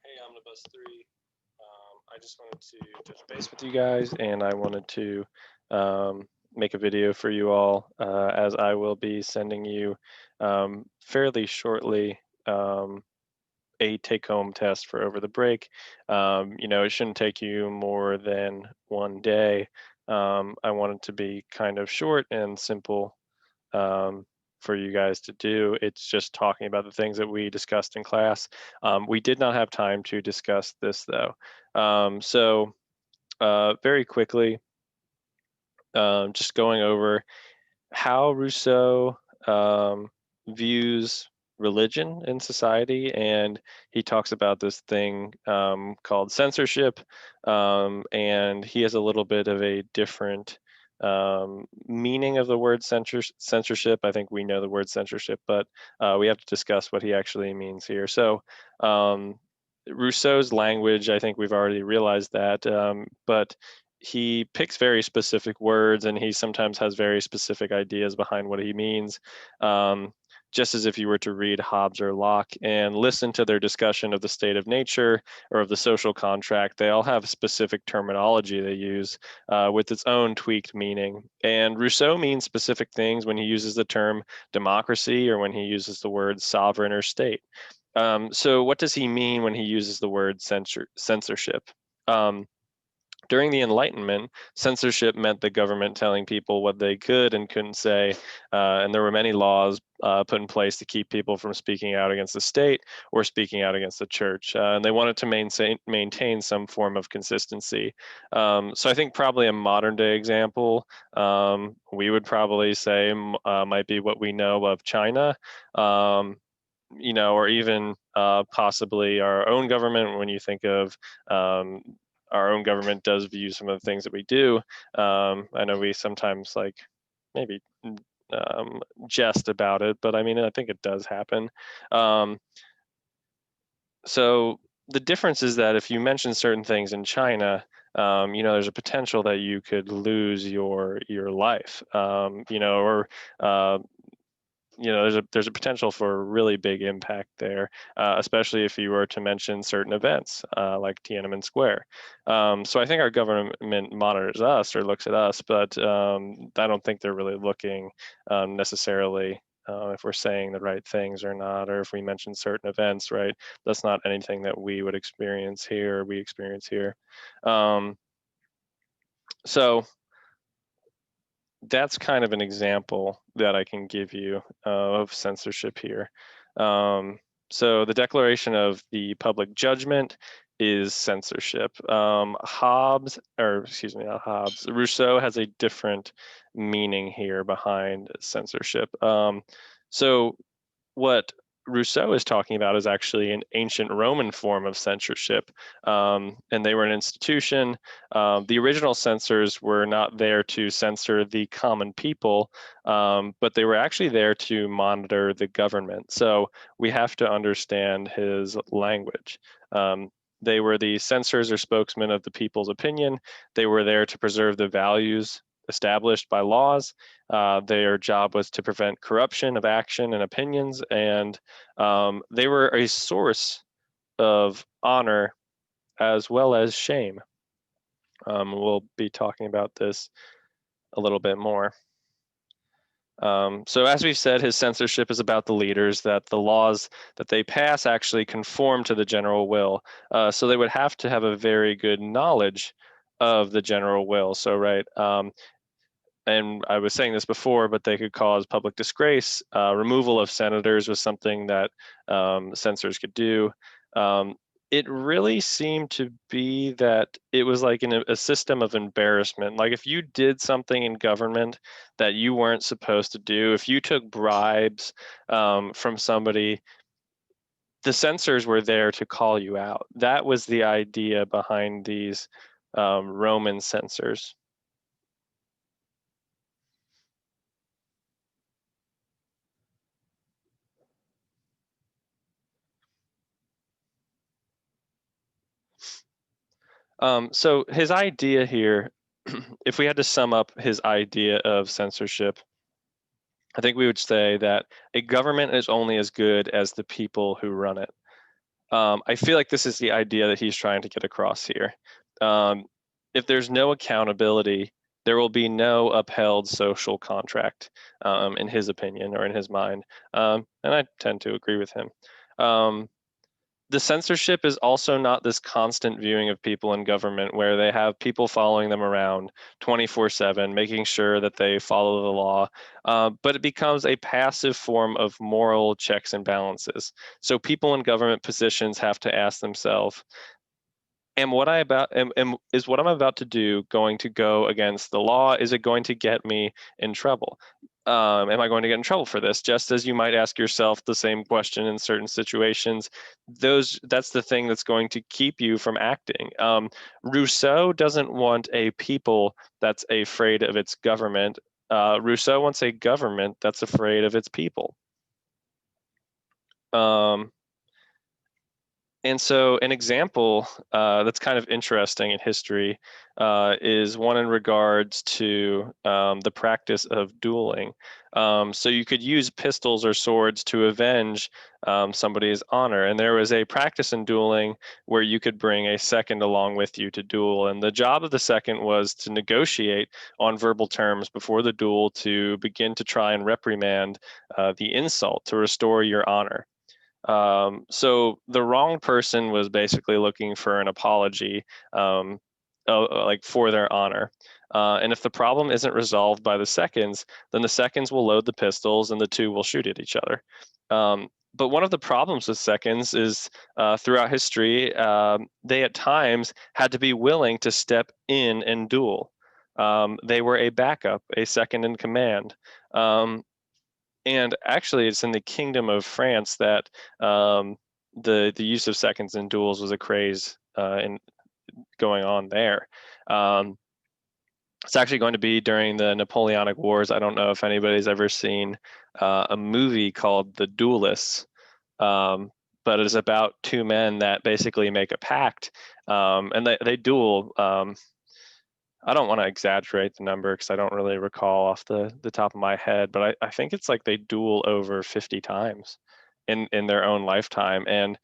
Hey, Omnibus 3. I just wanted to touch base with you guys, and I wanted to make a video for you all, as I will be sending you fairly shortly a take-home test for over the break. It shouldn't take you more than one day. I want it to be kind of short and simple um, for you guys to do. It's just talking about the things that we discussed in class. We did not have time to discuss this though. Very quickly, just going over how Rousseau views religion in society, and he talks about this thing called censorship, and he has a little bit of a different meaning of the word censorship. I think we know the word censorship, but we have to discuss what he actually means here. So Rousseau's language, I think we've already realized that, but he picks very specific words, and he sometimes has very specific ideas behind what he means. Just as if you were to read Hobbes or Locke and listen to their discussion of the state of nature or of the social contract, they all have specific terminology they use with its own tweaked meaning. And Rousseau means specific things when he uses the term democracy or when he uses the word sovereign or state. So what does he mean when he uses the word censorship? Um, During the Enlightenment, censorship meant the government telling people what they could and couldn't say, and there were many laws put in place to keep people from speaking out against the state or speaking out against the church, and they wanted to maintain some form of consistency. So I think probably a modern day example we would probably say might be what we know of China. Or even possibly our own government. When you think of our own government does view some of the things that we do. I know we sometimes like maybe jest about it, but I mean, I think it does happen. Um, so the difference is that if you mention certain things in China, there's a potential that you could lose your life, or uh, there's a potential for a really big impact there, especially if you were to mention certain events like Tiananmen Square. So I think our government monitors us or looks at us, but I don't think they're really looking necessarily if we're saying the right things or not, or if we mention certain events, right? That's not anything that we would experience here or we experience here. Um, so that's kind of an example that I can give you of censorship here. So the declaration of the public judgment is censorship. Hobbes, or excuse me, not Hobbes, Rousseau has a different meaning here behind censorship. So what Rousseau is talking about is actually an ancient Roman form of censorship, and they were an institution. The original censors were not there to censor the common people, but they were actually there to monitor the government. So we have to understand his language. They were the censors or spokesmen of the people's opinion. They were there to preserve the values established by laws. Their job was to prevent corruption of action and opinions, and they were a source of honor as well as shame. We'll be talking about this a little bit more. So as we've said, his censorship is about the leaders, that the laws that they pass actually conform to the general will. So they would have to have a very good knowledge of the general will. So, right, and I was saying this before, but they could cause public disgrace. Removal of senators was something that censors could do. It really seemed to be that it was like a system of embarrassment. Like if you did something in government that you weren't supposed to do, if you took bribes from somebody, the censors were there to call you out. That was the idea behind these Roman censors. So his idea here, if we had to sum up his idea of censorship, I think we would say that a government is only as good as the people who run it. I feel like this is the idea that he's trying to get across here. Um, if there's no accountability, there will be no upheld social contract, in his opinion or in his mind. And I tend to agree with him. Um, the censorship is also not this constant viewing of people in government where they have people following them around 24/7, making sure that they follow the law, but it becomes a passive form of moral checks and balances. So people in government positions have to ask themselves, is what I'm about to do going to go against the law? Is it going to get me in trouble? Am I going to get in trouble for this? Just as you might ask yourself the same question in certain situations, that's the thing that's going to keep you from acting. Rousseau doesn't want a people that's afraid of its government. Rousseau wants a government that's afraid of its people. Um, And so, an example that's kind of interesting in history is one in regards to the practice of dueling. So, you could use pistols or swords to avenge somebody's honor. And there was a practice in dueling where you could bring a second along with you to duel. And the job of the second was to negotiate on verbal terms before the duel to begin to try and reprimand the insult to restore your honor. So the wrong person was basically looking for an apology, like for their honor. And if the problem isn't resolved by the seconds, then the seconds will load the pistols and the two will shoot at each other. But one of the problems with seconds is throughout history, they at times had to be willing to step in and duel. They were a backup, a second in command. And actually, it's in the Kingdom of France that the use of seconds in duels was a craze in going on there. Um, it's actually going to be during the Napoleonic Wars. I don't know if anybody's ever seen a movie called The Duelists, um, but it is about two men that basically make a pact, and they duel. I don't want to exaggerate the number because I don't really recall off the top of my head, but I think it's like they duel over 50 times in their own lifetime. And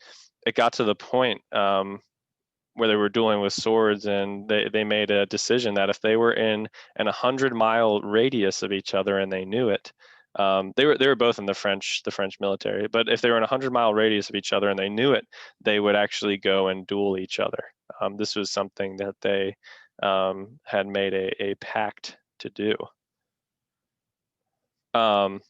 it got to the point where they were dueling with swords, and they made a decision that if they were in an 100-mile radius of each other and they knew it, they were both in the French military, but if they were in a 100-mile radius of each other and they knew it, they would actually go and duel each other. This was something that they had made a pact to do. Um,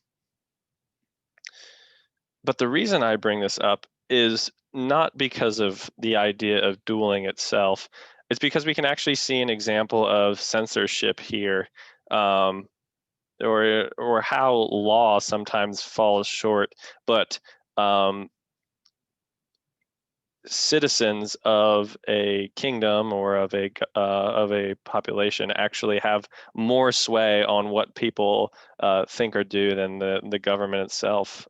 but the reason I bring this up is not because of the idea of dueling itself. It's because we can actually see an example of censorship here, um, or how law sometimes falls short, but citizens of a kingdom or of a population actually have more sway on what people think or do than the government itself.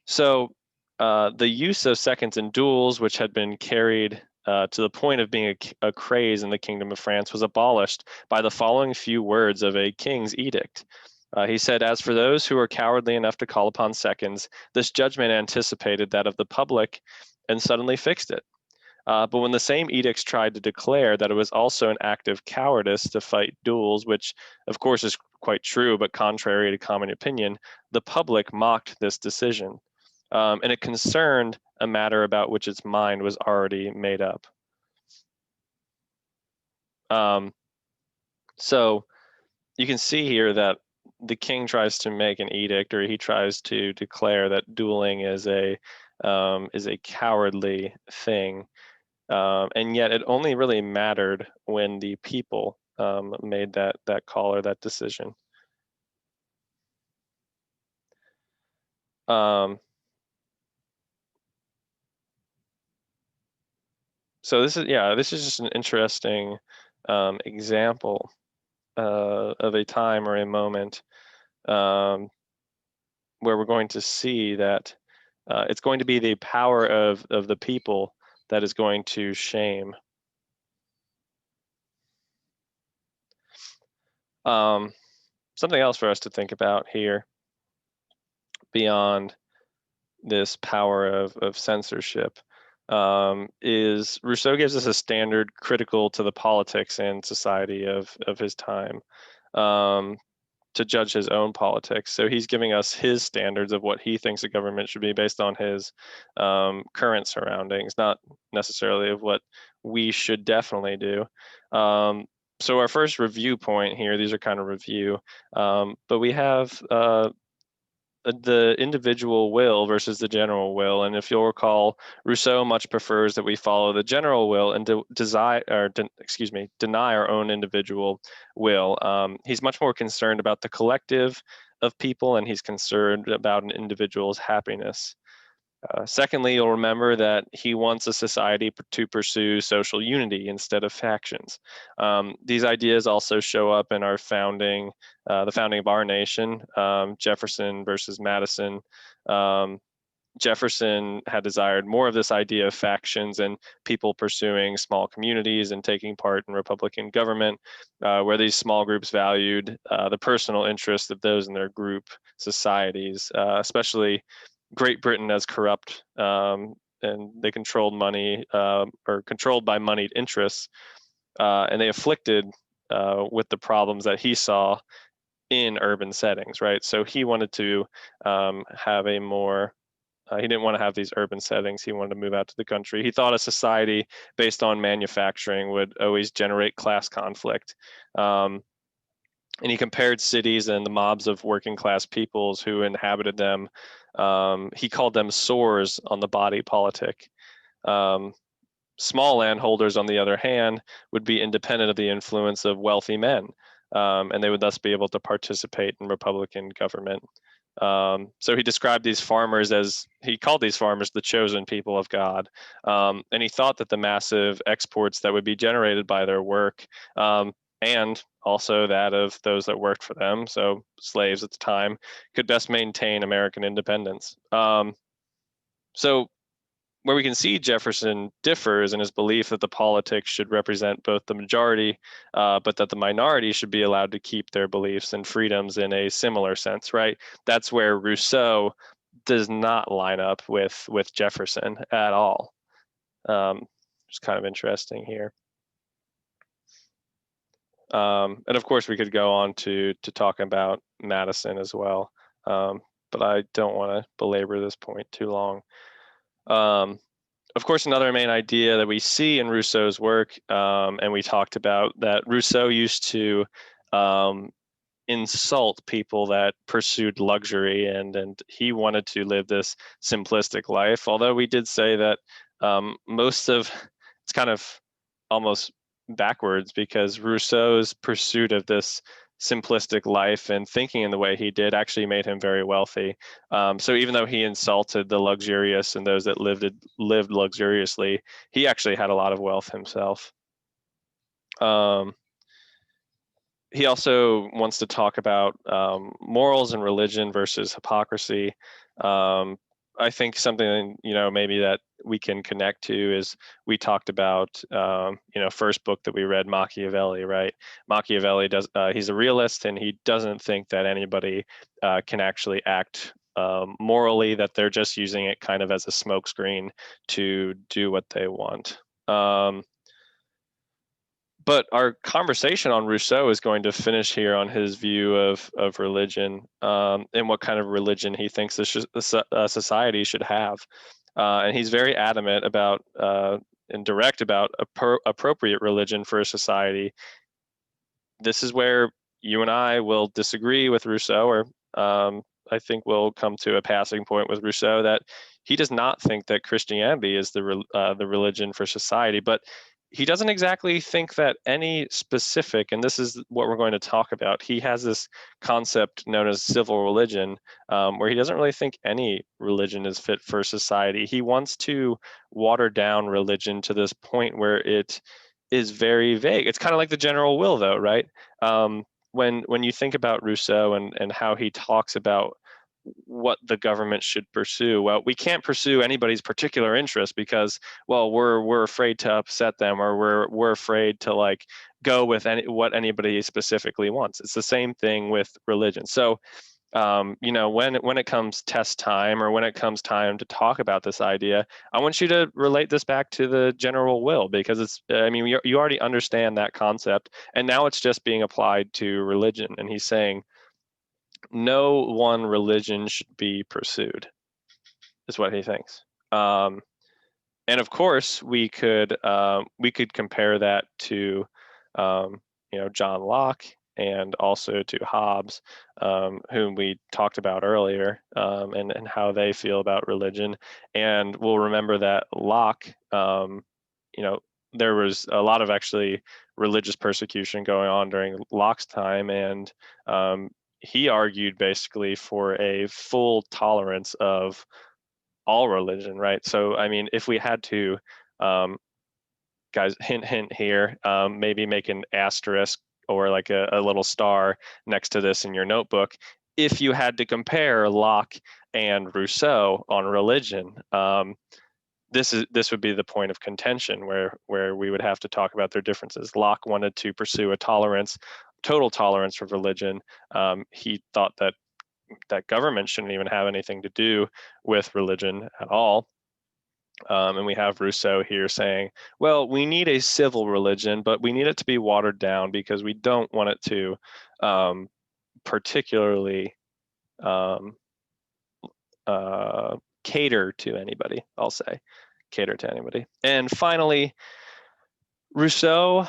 So the use of seconds in duels, which had been carried to the point of being a craze in the Kingdom of France, was abolished by the following few words of a king's edict. He said, "As for those who are cowardly enough to call upon seconds, this judgment anticipated that of the public and suddenly fixed it. But when the same edicts tried to declare that it was also an act of cowardice to fight duels, which of course is quite true, but contrary to common opinion, the public mocked this decision. And it concerned a matter about which its mind was already made up." Um, so you can see here that the king tries to make an edict, or he tries to declare that dueling is a cowardly thing, and yet it only really mattered when the people made that call or that decision. Um, so this is just an interesting example of a time or a moment um, where we're going to see that it's going to be the power of the people that is going to shame. Um, something else for us to think about here beyond this power of censorship is Rousseau gives us a standard critical to the politics and society of his time. Um, to judge his own politics. So he's giving us his standards of what he thinks a government should be based on his current surroundings, not necessarily of what we should definitely do. So our first review point here, these are kind of review, but we have the individual will versus the general will. And if you'll recall, Rousseau much prefers that we follow the general will and deny our own individual will. He's much more concerned about the collective of people, and he's concerned about an individual's happiness. Secondly, you'll remember that he wants a society to pursue social unity instead of factions. These ideas also show up in our founding, the founding of our nation, Jefferson versus Madison. Jefferson had desired more of this idea of factions and people pursuing small communities and taking part in Republican government, where these small groups valued the personal interests of those in their group societies, especially Great Britain as corrupt, and they controlled money, or controlled by moneyed interests, and they afflicted with the problems that he saw in urban settings, right? So he wanted to have a more he didn't want to have these urban settings. He wanted to move out to the country. He thought a society based on manufacturing would always generate class conflict. And he compared cities and the mobs of working class peoples who inhabited them. He called them sores on the body politic. Um, Small landholders, on the other hand, would be independent of the influence of wealthy men, and they would thus be able to participate in Republican government. So he described these farmers as, he called these farmers the chosen people of God. And he thought that the massive exports that would be generated by their work, and also that of those that worked for them, so slaves at the time, could best maintain American independence. So where we can see Jefferson differs in his belief that the politics should represent both the majority, but that the minority should be allowed to keep their beliefs and freedoms in a similar sense, right? That's where Rousseau does not line up with Jefferson at all. It's kind of interesting here. And of course, we could go on to talk about Madison as well, but I don't want to belabor this point too long. Of course, another main idea that we see in Rousseau's work, and we talked about, that Rousseau used to insult people that pursued luxury, and he wanted to live this simplistic life. Although we did say that most of it's kind of almost backwards, because Rousseau's pursuit of this simplistic life and thinking in the way he did actually made him very wealthy. So even though he insulted the luxurious and those that lived luxuriously, he actually had a lot of wealth himself. He also wants to talk about morals and religion versus hypocrisy. I think something, maybe that we can connect to is, we talked about, first book that we read, Machiavelli, right? Machiavelli he's a realist, and he doesn't think that anybody can actually act morally, that they're just using it kind of as a smokescreen to do what they want. But our conversation on Rousseau is going to finish here on his view of religion, and what kind of religion he thinks a society should have. And he's very adamant about and direct about appropriate religion for a society. This is where you and I will disagree with Rousseau, or I think we'll come to a passing point with Rousseau, that he does not think that Christianity is the religion for society, but he doesn't exactly think that any specific, and this is what we're going to talk about, he has this concept known as civil religion, where he doesn't really think any religion is fit for society. He wants to water down religion to this point where it is very vague. It's kind of like the general will, though, right? When you think about Rousseau and how he talks about what the government should pursue, well, we can't pursue anybody's particular interest because, well, we're afraid to upset them, or we're afraid to go with what anybody specifically wants. It's the same thing with religion. So You know, when it comes test time, or when it comes time to talk about this idea, I want you to relate this back to the general will, because it's, I mean, you already understand that concept, and now it's just being applied to religion. And he's saying no one religion should be pursued, is what he thinks. And of course, we could compare that to you know, John Locke, and also to Hobbes, whom we talked about earlier, and how they feel about religion. And we'll remember that Locke, you know, there was a lot of actually religious persecution going on during Locke's time, and he argued basically for a full tolerance of all religion, right? So, I mean, if we had to, um, guys, hint, hint here, maybe make an asterisk or like a little star next to this in your notebook. If you had to compare Locke and Rousseau on religion, this would be the point of contention, where we would have to talk about their differences. Locke wanted to pursue a tolerance, total tolerance of religion. He thought that government shouldn't even have anything to do with religion at all. And we have Rousseau here saying, well, we need a civil religion, but we need it to be watered down because we don't want it to particularly um, cater to anybody, I'll say, cater to anybody. And finally, Rousseau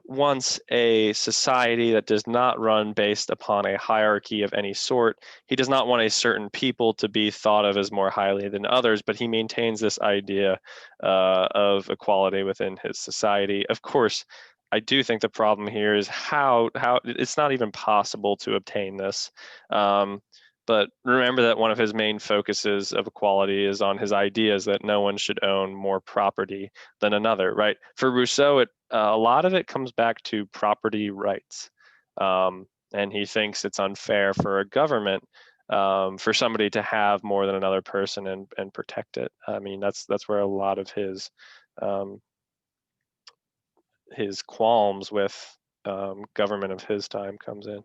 wants a society that does not run based upon a hierarchy of any sort. He does not want a certain people to be thought of as more highly than others, but he maintains this idea of equality within his society. Of course, I do think the problem here is how it's not even possible to obtain this. But remember that one of his main focuses of equality is on his ideas that no one should own more property than another, right? For Rousseau, a lot of it comes back to property rights. And he thinks it's unfair for a government, for somebody to have more than another person and protect it. I mean, that's where a lot of his qualms with government of his time comes in.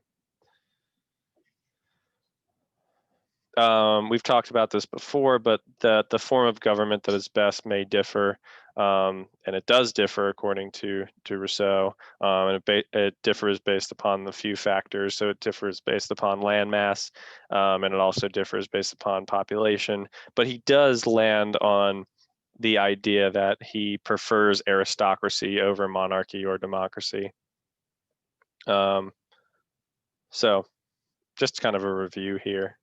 We've talked about this before, but the form of government that is best may differ, and it does differ according to Rousseau, and it differs based upon the few factors. So it differs based upon land mass, and it also differs based upon population. But he does land on the idea that he prefers aristocracy over monarchy or democracy. Um, so just kind of a review here.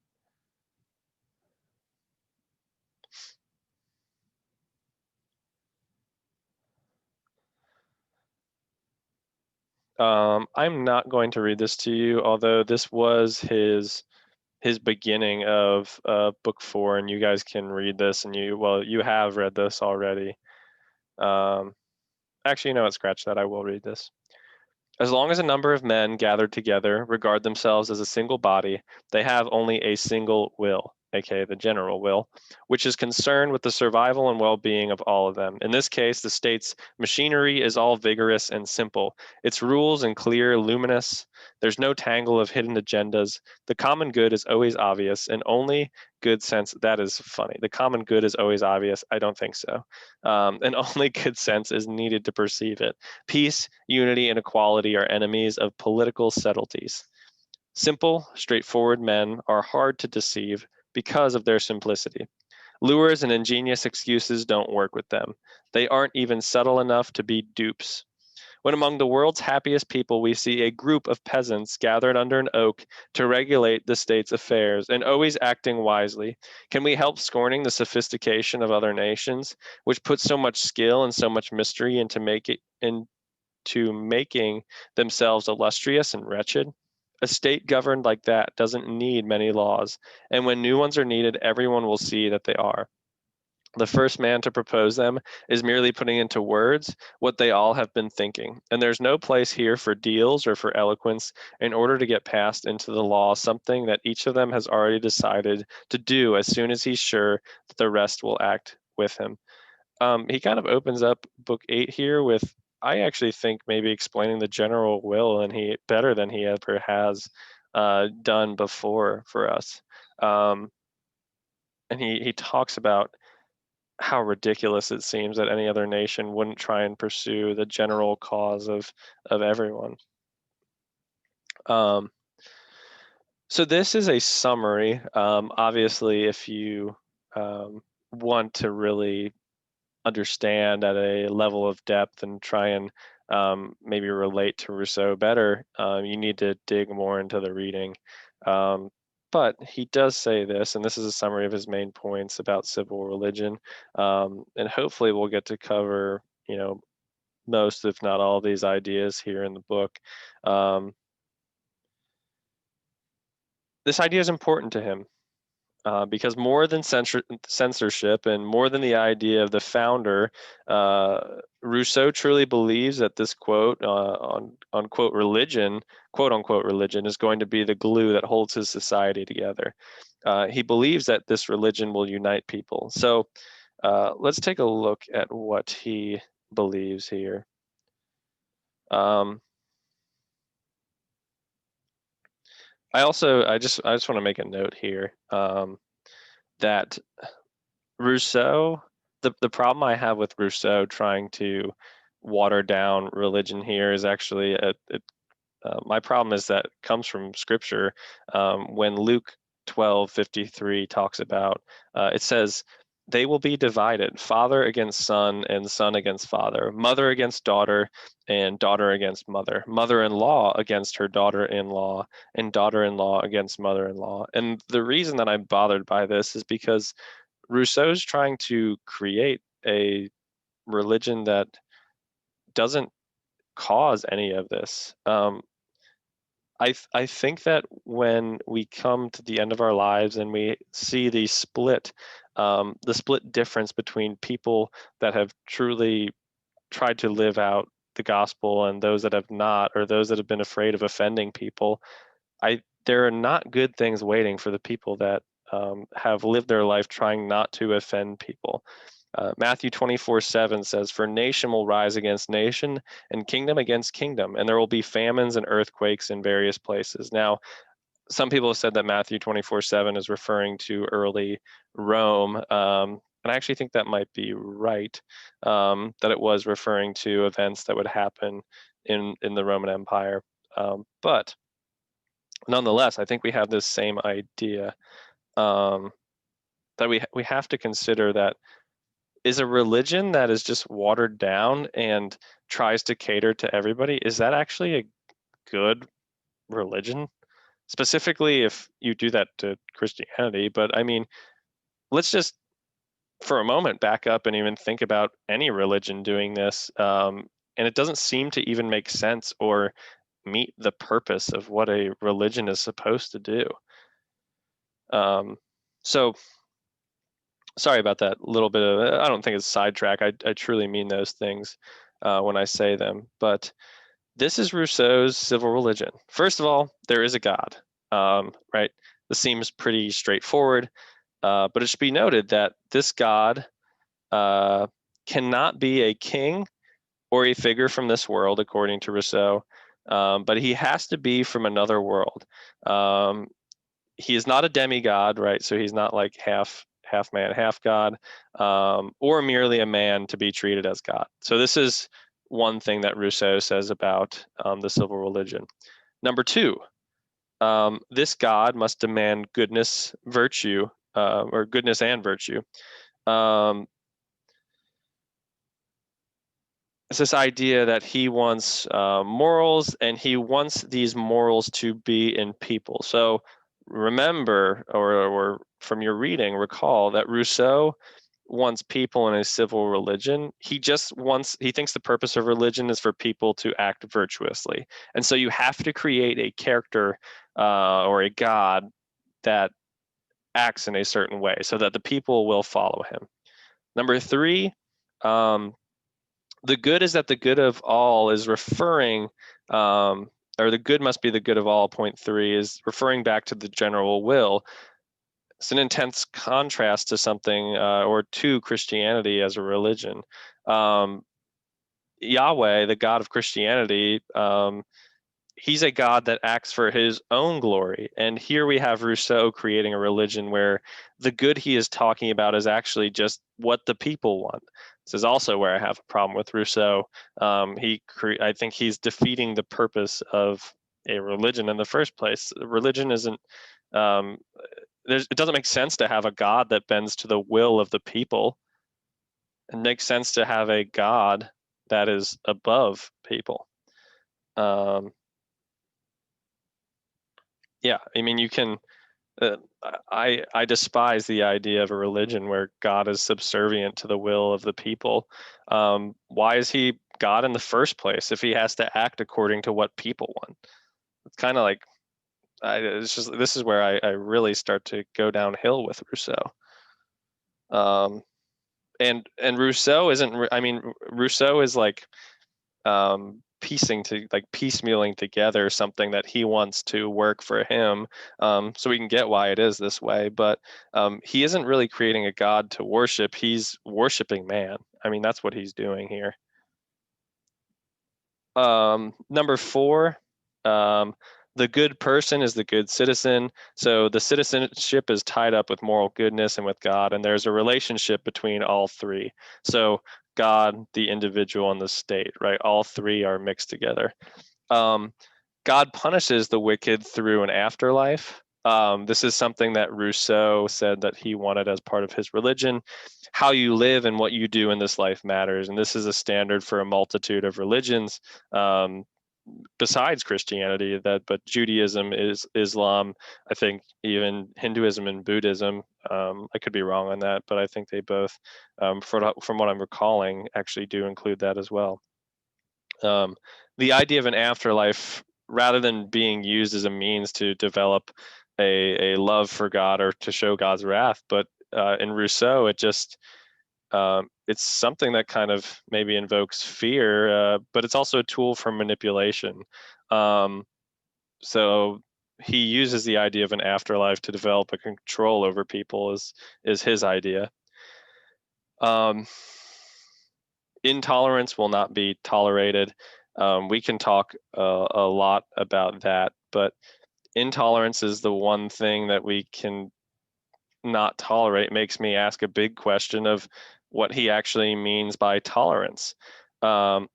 I'm not going to read this to you, although this was his beginning of book 4, and you guys can read this, and you have read this already. Actually, you know what? Scratch that. I will read this. As long as a number of men gathered together regard themselves as a single body, they have only a single will, aka the general will, which is concerned with the survival and well-being of all of them. In this case, the state's machinery is all vigorous and simple, its rules and clear, luminous. There's no tangle of hidden agendas. The common good is always obvious, and only good sense. That is funny. The common good is always obvious. I don't think so. And only good sense is needed to perceive it. Peace, unity, and equality are enemies of political subtleties. Simple, straightforward men are hard to deceive because of their simplicity. Lures and ingenious excuses don't work with them. They aren't even subtle enough to be dupes. When among the world's happiest people we see a group of peasants gathered under an oak to regulate the state's affairs and always acting wisely, can we help scorning the sophistication of other nations, which put so much skill and so much mystery into making themselves illustrious and wretched? A state governed like that doesn't need many laws, and when new ones are needed, everyone will see that they are. The first man to propose them is merely putting into words what they all have been thinking, and there's no place here for deals or for eloquence in order to get passed into the law something that each of them has already decided to do as soon as he's sure that the rest will act with him. He kind of opens up book 8 here with, I actually think, maybe explaining the general will, and he better than he ever has done before for us. And he talks about how ridiculous it seems that any other nation wouldn't try and pursue the general cause of everyone. So this is a summary. Obviously, if you want to really understand at a level of depth and try and maybe relate to Rousseau better, you need to dig more into the reading. But he does say this, and this is a summary of his main points about civil religion. And hopefully we'll get to cover, most, if not all, of these ideas here in the book. This idea is important to him. Because more than censorship and more than the idea of the founder, Rousseau truly believes that this quote on quote religion, quote unquote religion, is going to be the glue that holds his society together. He believes that this religion will unite people. So let's take a look at what he believes here. I just want to make a note here that Rousseau, the problem I have with Rousseau trying to water down religion here is actually my problem is that it comes from scripture. When Luke 12:53 talks about, it says, they will be divided, father against son and son against father, mother against daughter and daughter against mother, mother-in-law against her daughter-in-law, and daughter-in-law against mother-in-law. And the reason that I'm bothered by this is because Rousseau's trying to create a religion that doesn't cause any of this. I think that when we come to the end of our lives and we see the split difference between people that have truly tried to live out the gospel and those that have not, or those that have been afraid of offending people, there are not good things waiting for the people that have lived their life trying not to offend people. Matthew 24:7 says, for nation will rise against nation and kingdom against kingdom, and there will be famines and earthquakes in various places. Now, some people have said that Matthew 24:7 is referring to early Rome. And I actually think that might be right, that it was referring to events that would happen in the Roman Empire. But nonetheless, I think we have this same idea, that we have to consider that is a religion that is just watered down and tries to cater to everybody, is that actually a good religion? Specifically, if you do that to Christianity. But I mean, let's just for a moment back up and even think about any religion doing this. And it doesn't seem to even make sense or meet the purpose of what a religion is supposed to do. So sorry about that little bit of, I don't think it's sidetrack. I truly mean those things when I say them. But this is Rousseau's civil religion. First of all, there is a God, right? This seems pretty straightforward, but it should be noted that this God cannot be a king or a figure from this world, according to Rousseau, but he has to be from another world. He is not a demigod, right? So he's not like half man, half God, or merely a man to be treated as God. So this is one thing that Rousseau says about the civil religion. Number two, this God must demand goodness, virtue, or goodness and virtue. It's this idea that he wants morals, and he wants these morals to be in people. So remember, or from your reading, recall that Rousseau wants people in a civil religion. He thinks the purpose of religion is for people to act virtuously. And so you have to create a character or a God that acts in a certain way so that the people will follow him. Number three, the good is that the good of all is referring, or the good must be the good of all, point three, is referring back to the general will. It's an intense contrast to something, or to Christianity as a religion. Yahweh, the God of Christianity, he's a God that acts for his own glory. And here we have Rousseau creating a religion where the good he is talking about is actually just what the people want. This is also where I have a problem with Rousseau. I think he's defeating the purpose of a religion in the first place. Religion isn't. Um, it doesn't make sense to have a God that bends to the will of the people. It makes sense to have a God that is above people. Um, yeah, I mean, you can. Uh, I despise the idea of a religion where God is subservient to the will of the people. Why is he God in the first place if he has to act according to what people want? It's kind of like it's just this is where I really start to go downhill with Rousseau. Um, and Rousseau isn't. I mean, Rousseau is like piecemealing together something that he wants to work for him, so we can get why it is this way. But he isn't really creating a god to worship. He's worshiping man. I mean, that's what he's doing here. Number four, the good person is the good citizen. So the citizenship is tied up with moral goodness and with God, and there's a relationship between all three. So God, the individual, and the state, right? All three are mixed together. Um, God punishes the wicked through an afterlife. This is something that Rousseau said that he wanted as part of his religion. How you live and what you do in this life matters, and this is a standard for a multitude of religions. Besides Christianity, but Judaism, is Islam, I think even Hinduism and Buddhism. I could be wrong on that, but I think they both, from what I'm recalling, actually do include that as well. The idea of an afterlife, rather than being used as a means to develop a love for God or to show God's wrath, but in Rousseau, it's something that kind of maybe invokes fear, but it's also a tool for manipulation. Um, so he uses the idea of an afterlife to develop a control over people is his idea. Um, Intolerance will not be tolerated. We can talk a lot about that, but intolerance is the one thing that we can not tolerate. It makes me ask a big question of what he actually means by tolerance. Um,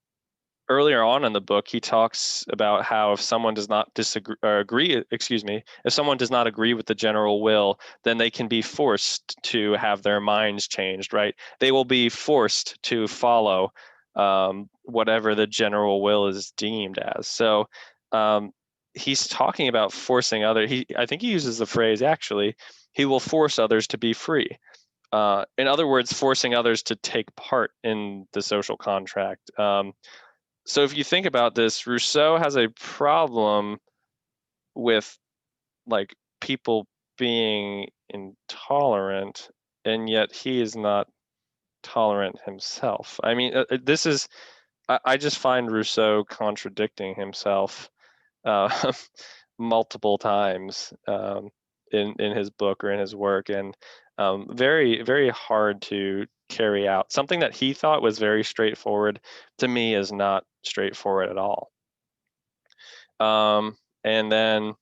Earlier on in the book, he talks about how if someone does not disagree or agree, excuse me, if someone does not agree with the general will, then they can be forced to have their minds changed, right? They will be forced to follow whatever the general will is deemed as. So um, he's talking about forcing others. I think he uses the phrase actually, he will force others to be free. In other words, forcing others to take part in the social contract. So if you think about this, Rousseau has a problem with like people being intolerant, and yet he is not tolerant himself. I mean, this is I just find Rousseau contradicting himself uh, multiple times in his book or in his work, and very very hard to carry out. Something that he thought was very straightforward to me is not straightforward at all. And then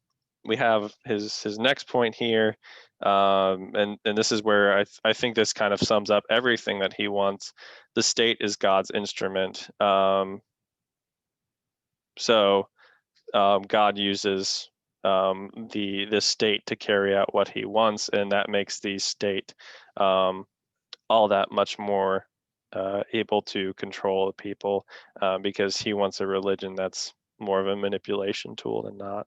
we have his next point here, and this is where I think this kind of sums up everything that he wants. The state is God's instrument. So God uses the state to carry out what he wants, and that makes the state um, all that much more able to control the people because he wants a religion that's more of a manipulation tool than not.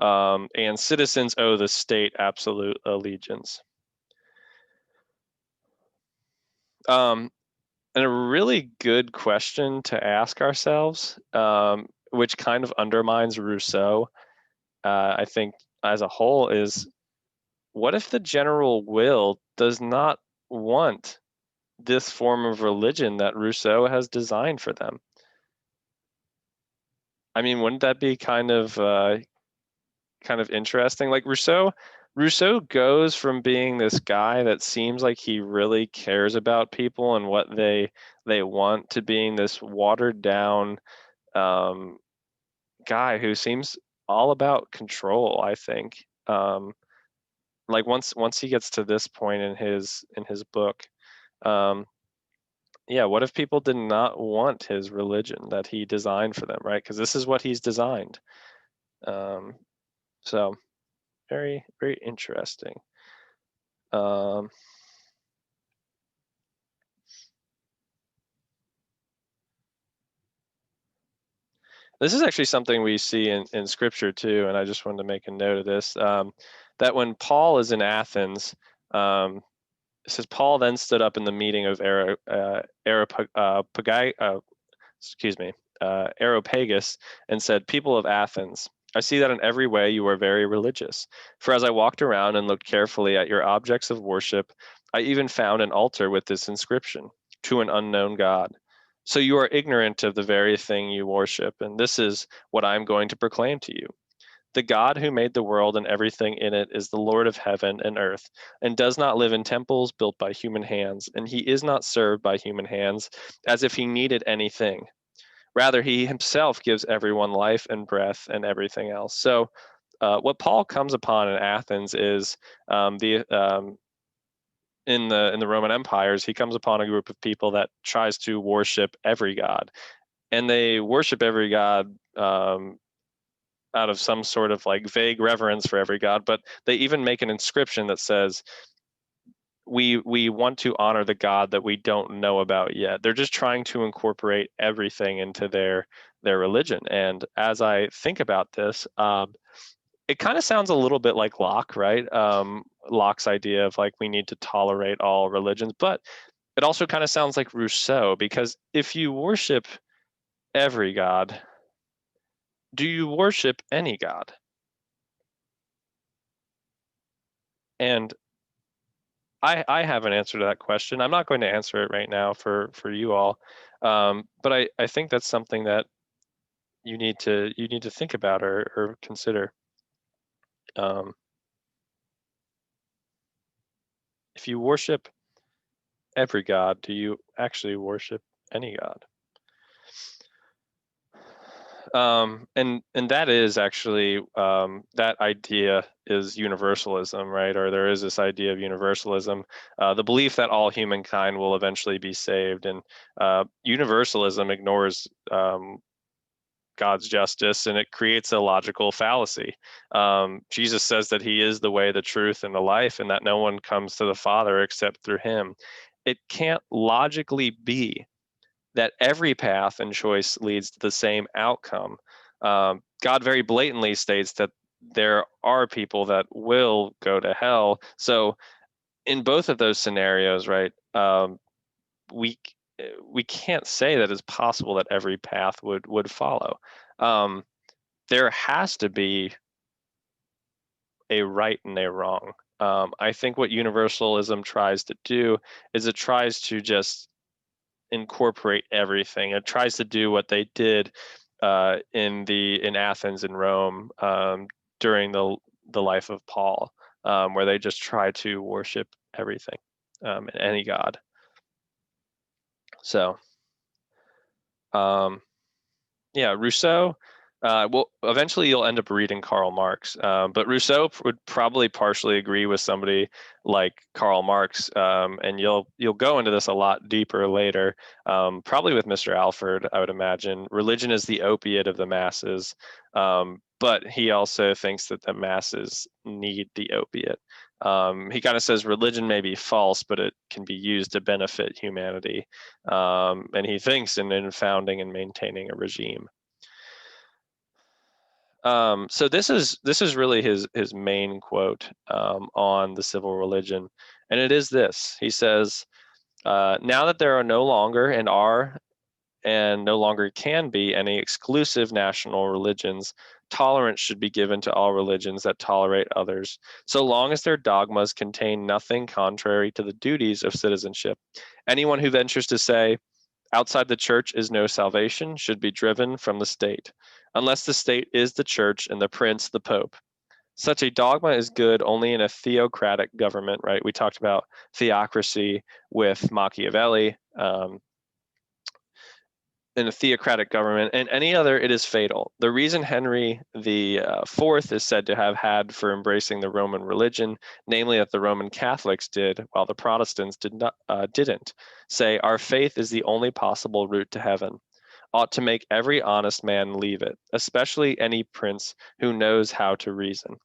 And citizens owe the state absolute allegiance. Um, and a really good question to ask ourselves, which kind of undermines Rousseau, I think, as a whole, is what if the general will does not want this form of religion that Rousseau has designed for them? I mean, wouldn't that be kind of interesting? Like Rousseau goes from being this guy that seems like he really cares about people and what they want to being this watered down um, guy who seems all about control, I think. Like once he gets to this point in his book, um, yeah, what if people did not want his religion that he designed for them, right? Because this is what he's designed. Um, so very, very interesting. Um, this is actually something we see in scripture too, and I just wanted to make a note of this. That when Paul is in Athens, it says Paul then stood up in the meeting of excuse me, Areopagus, and said, "People of Athens, I see that in every way you are very religious. For as I walked around and looked carefully at your objects of worship, I even found an altar with this inscription, 'To an unknown God.' So you are ignorant of the very thing you worship, and this is what I am going to proclaim to you. The God who made the world and everything in it is the Lord of heaven and earth, and does not live in temples built by human hands, and he is not served by human hands as if he needed anything. Rather, he himself gives everyone life and breath and everything else." So, what Paul comes upon in Athens is the in the Roman empires, he comes upon a group of people that tries to worship every god, and they worship every god out of some sort of like vague reverence for every god. But they even make an inscription that says, we want to honor the God that we don't know about yet. They're just trying to incorporate everything into their religion. And as I think about this, it kind of sounds a little bit like Locke, right? Locke's idea of like we need to tolerate all religions, but it also kind of sounds like Rousseau, because if you worship every God, do you worship any God? And I have an answer to that question. I'm not going to answer it right now for you all, but I think that's something that you need to think about or consider. Um, if you worship every God, do you actually worship any God? And that is actually that idea is universalism, right? Or there is this idea of universalism, the belief that all humankind will eventually be saved, and universalism ignores God's justice, and it creates a logical fallacy. Jesus says that he is the way, the truth, and the life, and that no one comes to the Father except through him. It can't logically be that every path and choice leads to the same outcome. God very blatantly states that there are people that will go to hell. So in both of those scenarios, right, we we can't say that it's possible that every path would follow. Um, there has to be a right and a wrong. I think what universalism tries to do is it tries to just incorporate everything. It tries to do what they did in Athens and Rome during the life of Paul, where they just try to worship everything, any god. So um, yeah, Rousseau. Well, eventually you'll end up reading Karl Marx, but Rousseau would probably partially agree with somebody like Karl Marx, and you'll go into this a lot deeper later, probably with Mr. Alford, I would imagine. Religion is the opiate of the masses, but he also thinks that the masses need the opiate. He kind of says religion may be false, but it can be used to benefit humanity, and he thinks in founding and maintaining a regime. So this is really his main quote on the civil religion, and it is this. He says, "Now that there are no longer and no longer can be any exclusive national religions, tolerance should be given to all religions that tolerate others, so long as their dogmas contain nothing contrary to the duties of citizenship. Anyone who ventures to say, 'Outside the church is no salvation,' should be driven from the state, unless the state is the church and the prince the pope. Such a dogma is good only in a theocratic government," right? We talked about theocracy with Machiavelli. in a theocratic government, and any other, it is fatal. The reason Henry the Fourth is said to have had for embracing the Roman religion, namely that the Roman Catholics did, while the Protestants didn't, say our faith is the only possible route to heaven, ought to make every honest man leave it, especially any prince who knows how to reason.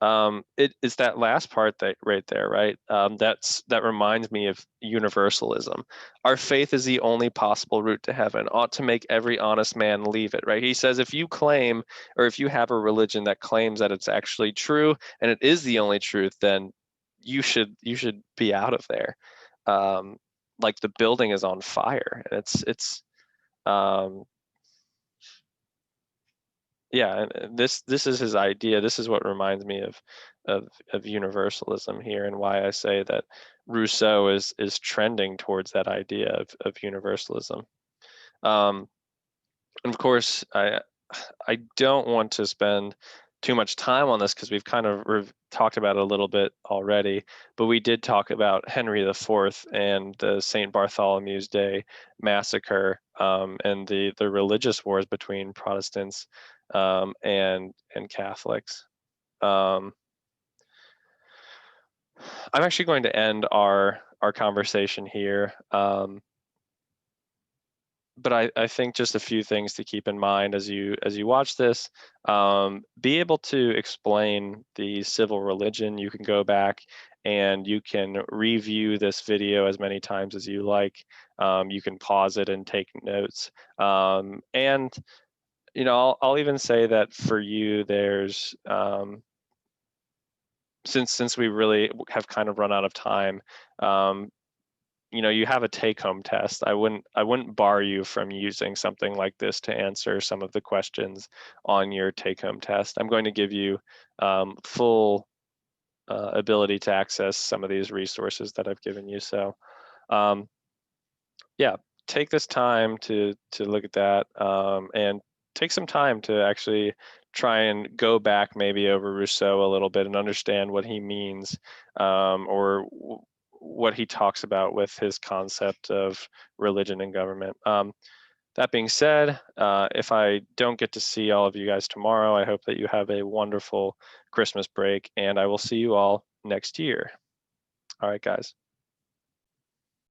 It's that last part that right there, right? That reminds me of universalism. Our faith is the only possible route to heaven, ought to make every honest man leave it, right? He says if you claim, or if you have a religion that claims that it's actually true and it is the only truth, then you should be out of there. Um, like the building is on fire, and it's um, yeah, and this is his idea. This is what reminds me of universalism here, and why I say that Rousseau is trending towards that idea of universalism. Um, and of course, I don't want to spend too much time on this because we've kind of talked about it a little bit already, but we did talk about Henry IV and the St. Bartholomew's Day massacre, and the religious wars between Protestants and Catholics. Um, I'm actually going to end our conversation here. But I think just a few things to keep in mind as you watch this. Be able to explain the civil religion. You can go back and you can review this video as many times as you like. You can pause it and take notes. And I'll even say that for you, there's since we really have kind of run out of time, um, you have a take-home test. I wouldn't bar you from using something like this to answer some of the questions on your take-home test. I'm going to give you full ability to access some of these resources that I've given you. So um, yeah, take this time to look at that, and take some time to actually try and go back maybe over Rousseau a little bit and understand what he means, or what he talks about with his concept of religion and government. That being said, if I don't get to see all of you guys tomorrow, I hope that you have a wonderful Christmas break, and I will see you all next year. All right, guys.